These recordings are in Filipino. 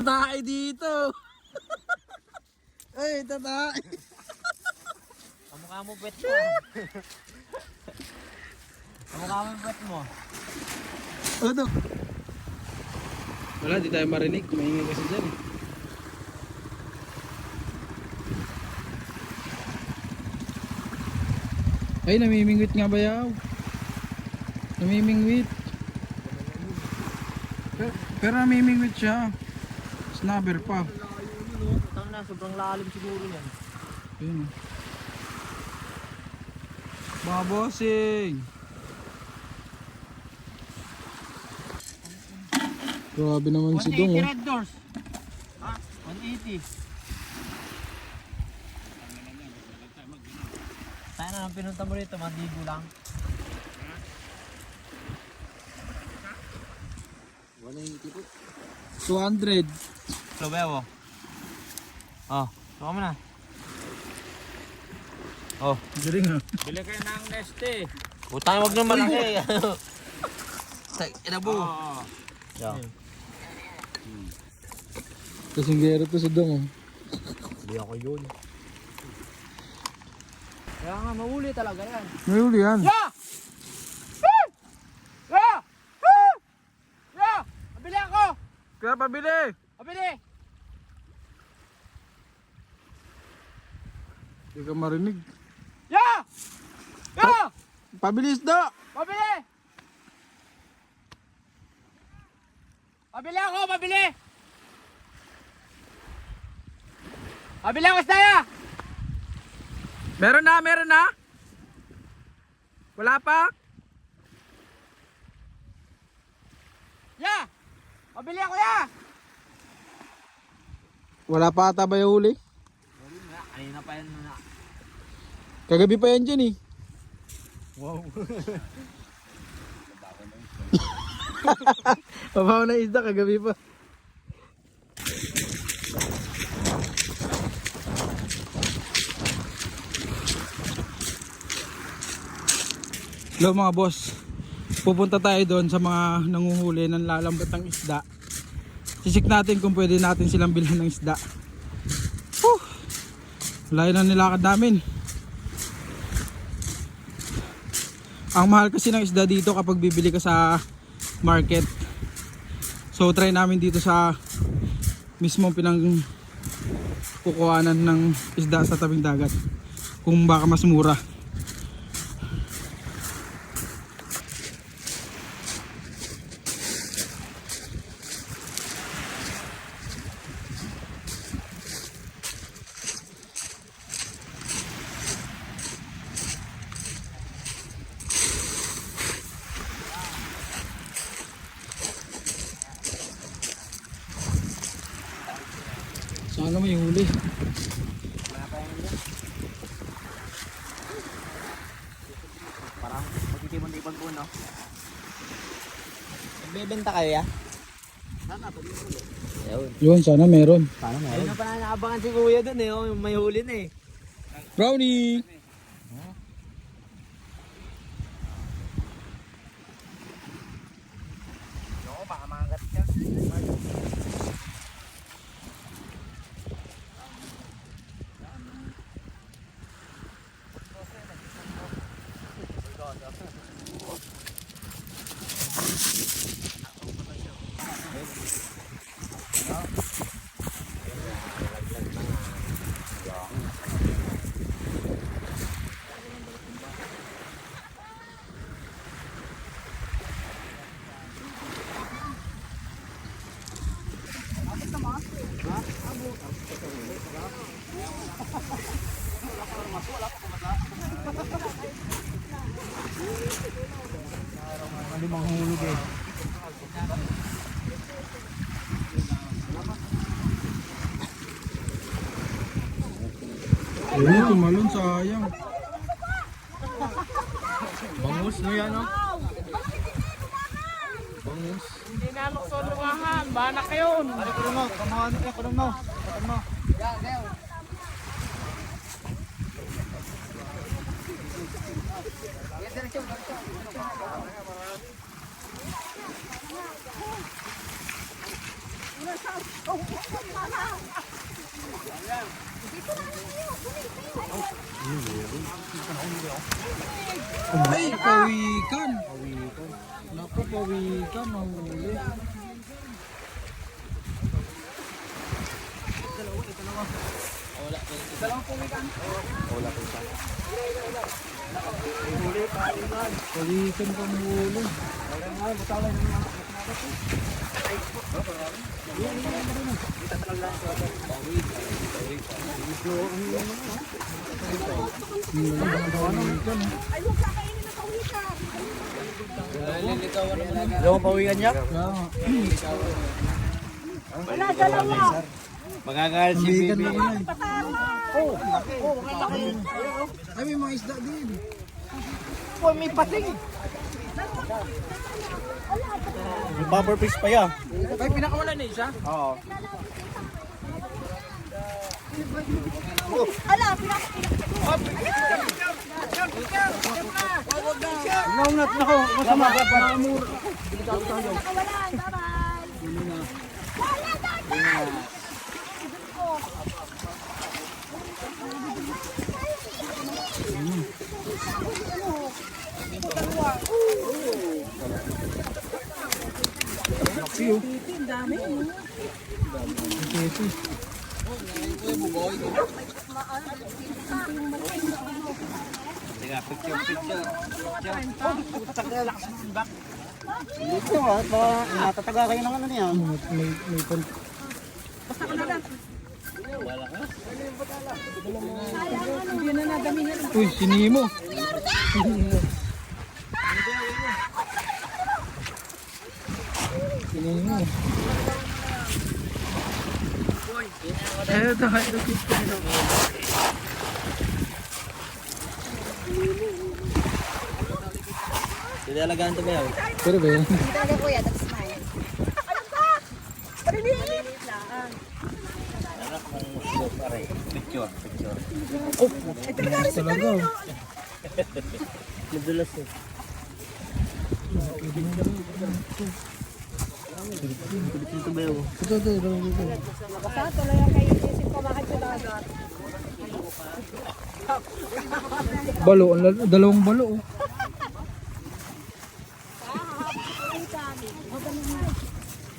Tatay dito. Ay, tatay. Kamukha mo pet mo. Kamukha mo pet mo. Ano? Wala, di tayo marinig. Maingay kasi dyan eh. Ay, namimingwit nga ba yaw? Namimingwit. Pero namimingwit siya. Snubber pa. Tang na, sobrang lalim siguro yan. Ayun. Mga bossing. Grabe naman si Dong. 180 red doors. Ha? 180. Tayo na lang pinunta mo rito, madigo lang. 180 po. 200. Slobewo. Oh, suka mo na. Oh. Galing ha. Bili kayo ng Neste. Utang wag naman malaki. Sa inabo. Oo. Yeah. Kasinggero to si Dong. Hindi ako yun. Kaya nga, mahuli talaga yan. May huli yan. Ya! Ya! Ya! Pabili ako! Kaya pabili. Pabili! Hindi ka marinig. Ya! Ya! Pabili isda. Pabili! Pabili ako! Pabili! Pabili ako, Staya! Meron na, meron na. Wala pa. Ya! Pabili ako, ya! Wala pa ata ba yung huli? Kanina pa yan na. Kagabi pa yan dyan eh. Wow. Mabaho na isda kagabi pa. Hello mga boss. Pupunta tayo doon sa mga nanguhuli ng lalambot ng isda. Sisik natin kung pwede natin silang bilhan ng isda. Layo na nilakad namin. Ang mahal kasi ng isda dito kapag bibili ka sa market. So try namin dito sa mismong kukuhanan ng isda sa tabing dagat. Kung baka mas mura. Sana may huli. Parang magtitibon-tibon po, no? Nagbebenta kayo, ya? Sana, pag-ibig. Yun, sana meron. Paano meron? Ayun na pala naabangan si Kuya dun eh, oh, may huli na eh. Brownie! Oo, baka makagat ka. Limang hulog eh. Ayun, tumalon, sayang. Bangus no yan, no? Bangus. Hindi na nagsulungahan, banak yun. Ano ko mo? Kamahan mo, kuno mo. Kuno mo. Ay, pawikan. Naku, pawikan. Mahuli. Pawikan pang huli. Dalawang pawikan niya? Wala, dalawa. Magagalit si Pawikan Bibi. lang yun. Ay, may mga isda din. May bumper fish pa yan. Ay, pinakawala na isa. Oo. Naunat na ko. Masama ka pa. Nakawalan, bye-bye. Teka, picture. Dito at natataga kayo ng ano niya. May pang... Uy, sinimo. Sinimo. Ito, Tinalagaan ito ba yan? pero ba yun? Dali kuya, that's mine. Alam ka! Paliliit lang. Picture. Talaga. Nadulas eh. Ito ba yun? Ito. Basta tuloy ang kaiisip ko bakit sa dagat. Balo, dalawang balo. Oh.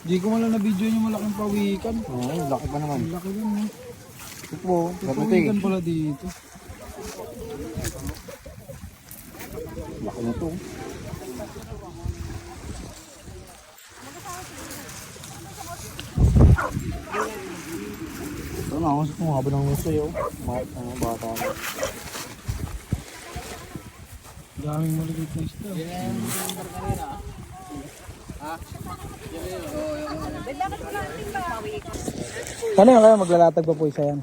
Di ko man lang na-video yung malaking pawikan. Oo, laki pa naman. Laki din, no? Ito po, May pawikan pala dito. laki na to. Ito na, ako sa kumaba ng gusto yun. Mga bata. Daming maliit na isda. Ano yung kaya maglalatag pa po isa yan?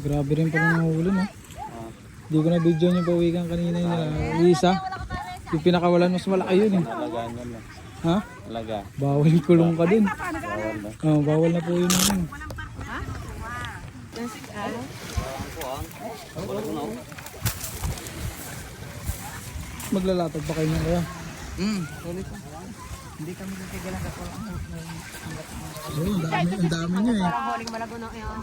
Grabe rin pala nahuli, no? Hindi ko na video yung pawikan kanina yung isa. Yung pinakawalan mas malaki yun eh. Talagaan yan lang. Ha? Talaga. Bawal kulong ka din. Oh, bawal na po yun. Maglalatag pa kayo niyan kaya? Sorry po. Hindi kami nagkagalan kasi Ang dami niya eh. Huling malago na yan.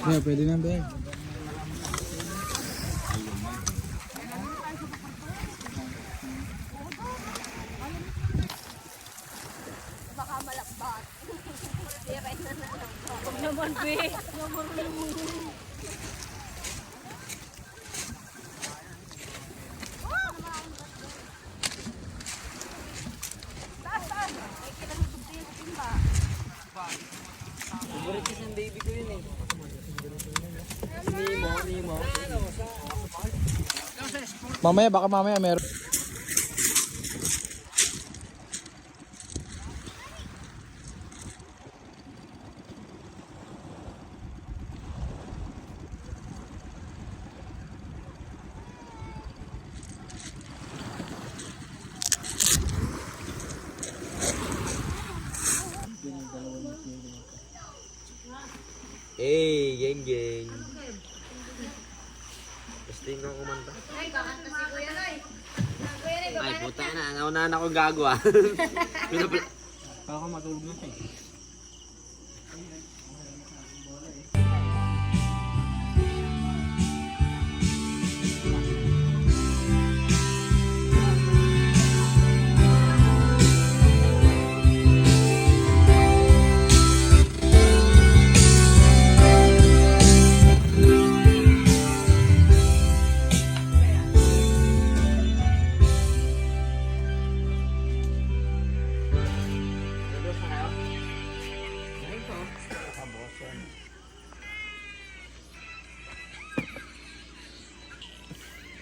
Yeah, pwede na ba? Baka malakbat. Tiray na na. Huwag naman, be. Mamaya, baka mamaya meron. Hey, geng. Gusto yung kumanta. Ay, kakanta si Kuya Noy. Kuya Ay, puta na. Naunahan ako gago ah. Baka matulog na siya.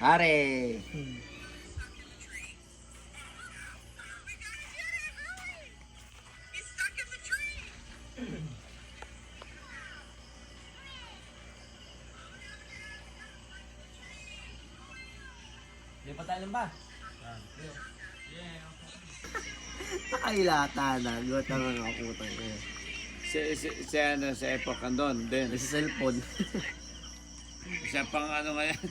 Pare. Lipat tayo ng ba? Ay, lata na. Got ang mga putang ko. Sa Epoch andon din. Nasa cellphone. Siya pang ano ngayon.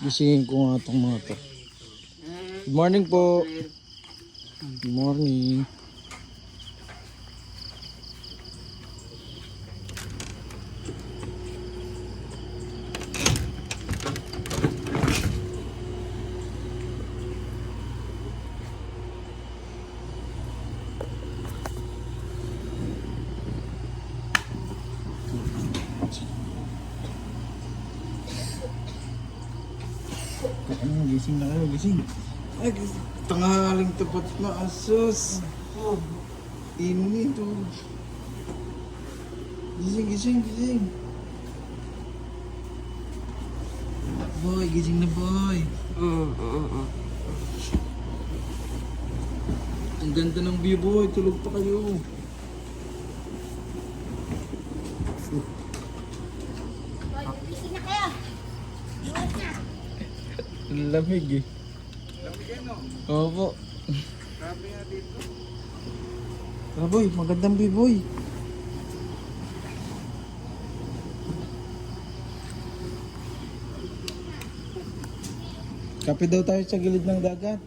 Gisingin ko nga itong mga to. Good morning po. Good morning. Ano, gising na kayo, gising. Ay, tanghaling tapat na asos. Init to. Gising, gising, gising. Boy, gising na boy. Ang ganda ng view boy, tulog pa kayo. Busy na kayo. Ang lamig eh. Lamig no? Opo. Grabe nga dito. Ah boy, magandang view boy. Kape daw tayo sa gilid ng dagat.